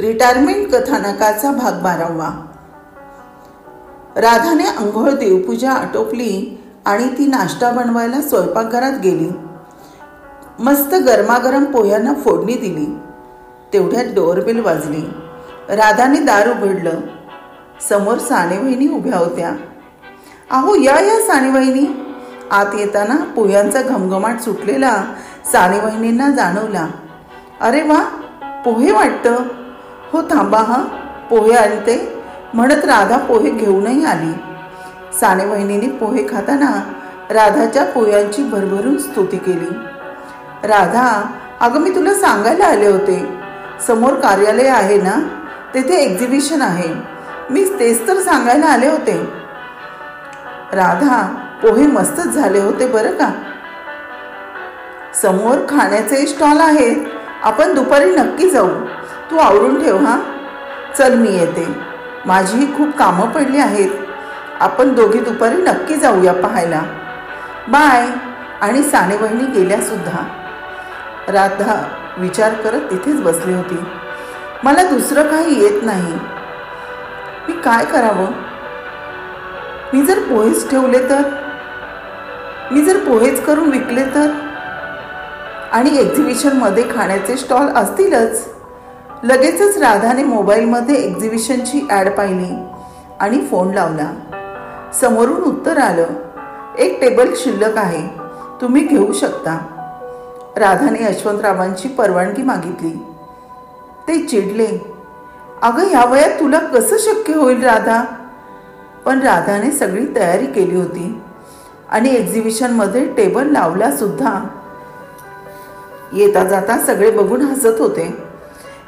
Retirement कथानकाचा भाग 12. राधाने अंघोळ देवपूजा आटोपली आणि ती नाश्ता बनवायला स्वयंपाकघरात गेली. मस्त गरमागरम पोह्यांना फोडणी दिली. तेवढ्यात डोअरबेल वाजली. राधाने दार उघडलं. समोर सानेवहिनी उभ्या होत्या. अहो या या सानेवहिनी. आत येताना पोह्यांचा घमघमाट सुटलेला सानेवहिनींना जाणवला. अरे वा, पोहे वाटतं. हो थांबा, पोहे आणते म्हणत राधा पोहे घेऊनही आली. सानेवहिनीने पोहे खाताना राधाच्या पोह्यांची भरभरून स्तुती केली. राधा, अगं मी तुला सांगायला आले होते, समोर कार्यालय आहे ना, तेथे एक्झिबिशन आहे. मी तेच तर सांगायला आले होते. राधा, पोहे मस्तच झाले होते बरं का. समोर खाण्याचे स्टॉल आहेत, आपण दुपारी नक्की जाऊ. तू आवरून ठेव. चल मी येते, माझीही खूप कामं पडली आहेत. आपण दोघी दुपारी नक्की जाऊया पाहायला. बाय. आणि सानेवहिनी गेल्या सुद्धा. राधा विचार करत तिथेच बसली होती. मला दुसरं काही येत नाही, मी काय करावं. मी जर पोहेच ठेवले तर, मी जर पोहेच करून विकले तर. आणि एक्झिबिशनमध्ये खाण्याचे स्टॉल असतीलच. लगेचच राधाने मोबाईलमध्ये एक्झिबिशनची ॲड पाहिली आणि फोन लावला. समोरून उत्तर आलं, एक टेबल शिल्लक आहे, तुम्ही घेऊ शकता. राधाने यशवंतरावांची परवानगी मागितली. ते चिडले. अगं ह्या वयात तुला कसं शक्य होईल राधा. पण राधाने सगळी तयारी केली होती आणि एक्झिबिशनमध्ये टेबल लावला सुद्धा. येता जाता सगळे बघून हसत होते.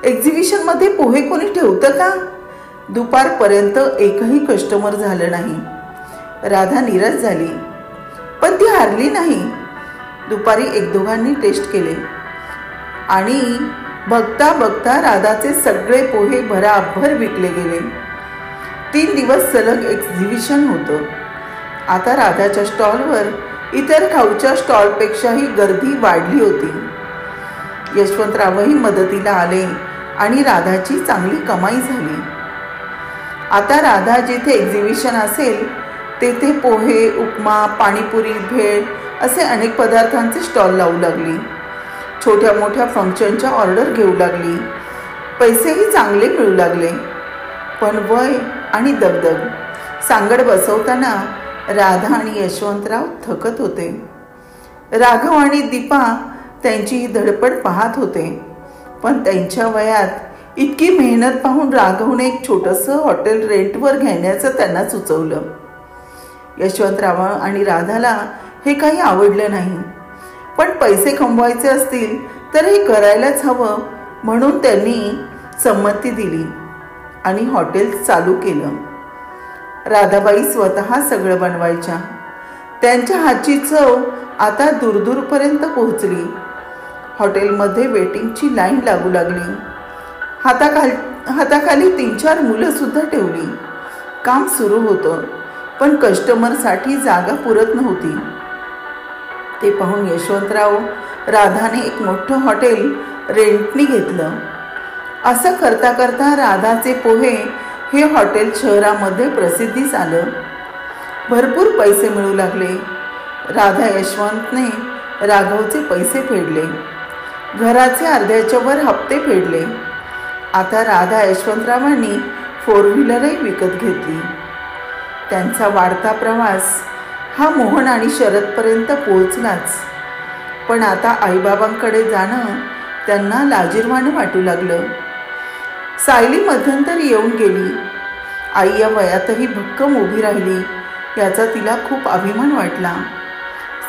एक्झिबिशनमध्ये पोहे कोणी ठेवतं का. दुपारपर्यंत एकही कस्टमर झालं नाही. राधा निराश झाली, पण ती हारली नाही. दुपारी एक दोघांनी टेस्ट केले आणि बघता बघता राधाचे सगळे पोहे भराभर विकले गेले. 3 दिवस सलग एक्झिबिशन होतं. आता राधाच्या स्टॉलवर इतर खाऊच्या स्टॉलपेक्षाही गर्दी वाढली होती. यशवंतरावही मदतीला आले आणि राधाची चांगली कमाई झाली. आता राधा जिथे एक्झिबिशन असेल तेथे पोहे, उपमा, पाणीपुरी, भेळ असे अनेक पदार्थांचे स्टॉल लावू लागली. छोट्या मोठ्या फंक्शनच्या ऑर्डर घेऊ लागली. पैसेही चांगले मिळू लागले. पण वय आणि दगदग सांगड बसवताना राधा आणि यशवंतराव थकत होते. राघव आणि दीपा त्यांची ही धडपड पाहत होते. पण त्यांच्या वयात इतकी मेहनत पाहून राघवने एक छोटंसं हॉटेल रेंटवर घेण्याचं त्यांना सुचवलं. यशवंतराव आणि राधाला हे काही आवडलं नाही. पण पैसे कमवायचे असतील तर हे करायलाच हवं म्हणून त्यांनी संमती दिली आणि हॉटेल चालू केलं. राधाबाई स्वतः सगळं बनवायच्या. त्यांच्या हातची चव आता दूरदूरपर्यंत पोहोचली. हॉटेलमध्ये वेटिंगची लाईन लागू लागली. हाताखाली 3-4 मुलं सुद्धा ठेवली. काम सुरू होतं, पण कस्टमरसाठी जागा पुरत नव्हती. ते पाहून यशवंतराव राधाने एक मोठं हॉटेल रेंटनी घेतलं. असं करता करता राधाचे पोहे हे हॉटेल शहरामध्ये प्रसिद्धीस आलं. भरपूर पैसे मिळू लागले. राधा यशवंतने राघवचे पैसे फेडले. घराचे अर्ध्याच्या वर हप्ते फेडले. आता राधा यशवंतरावांनी 4 व्हीलरही विकत घेतली. त्यांचा वाढता प्रवास हा मोहन आणि शरदपर्यंत पोहोचलाच. पण आता आईबाबांकडे जाणं त्यांना लाजिरवाणं वाटू लागलं. सायली मध्यंतरी येऊन गेली. आई या वयातही भक्कम उभी राहिली याचा तिला खूप अभिमान वाटला.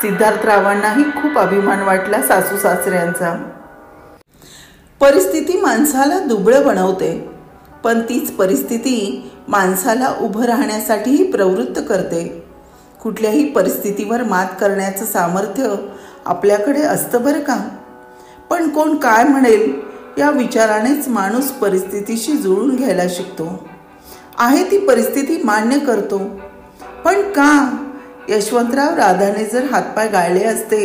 सिद्धार्थरावांनाही खूप अभिमान वाटला सासू सासऱ्यांचा. परिस्थिती माणसाला दुबळं बनवते, पण तीच परिस्थिती माणसाला उभं राहण्यासाठीही प्रवृत्त करते. कुठल्याही परिस्थितीवर मात करण्याचं सामर्थ्य आपल्याकडे असतं बरं का. पण कोण काय म्हणेल या विचारानेच माणूस परिस्थितीशी जुळून घ्यायला शिकतो. आहे ती परिस्थिती मान्य करतो. पण का. यशवंतराव राधाने जर हातपाय गाळले असते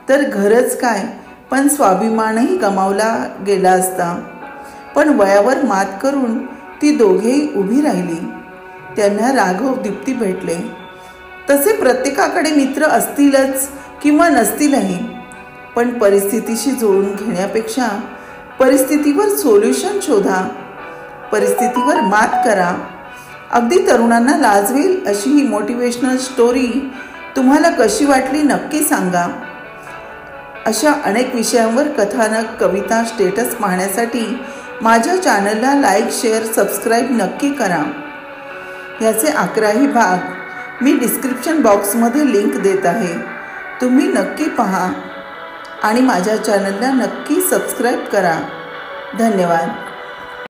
तर घरच काय पण स्वाभिमानही गमावला गेला असता. पण वयावर मात करून ती दोघेही उभी राहिली. त्यांना राघव दीप्ती भेटले. तसे प्रत्येकाकडे मित्र असतीलच किंवा नसतीलही, पण परिस्थितीशी जुळून घेण्यापेक्षा परिस्थितीवर सोल्युशन शोधा, परिस्थितीवर मात करा. अगदी तरुणांना लाजवेल अशी ही मोटिवेशनल स्टोरी तुम्हाला कशी वाटली नक्की सांगा. अशा अनेक विषयांवर कथानक, कविता, स्टेटस पाहण्यासाठी माझ्या चॅनलला लाईक, शेअर, सबस्क्राईब नक्की करा. याचे 11ही भाग मी डिस्क्रिप्शन बॉक्समध्ये लिंक देत आहे. तुम्ही नक्की पहा आणि माझ्या चॅनलला नक्की सबस्क्राईब करा. धन्यवाद.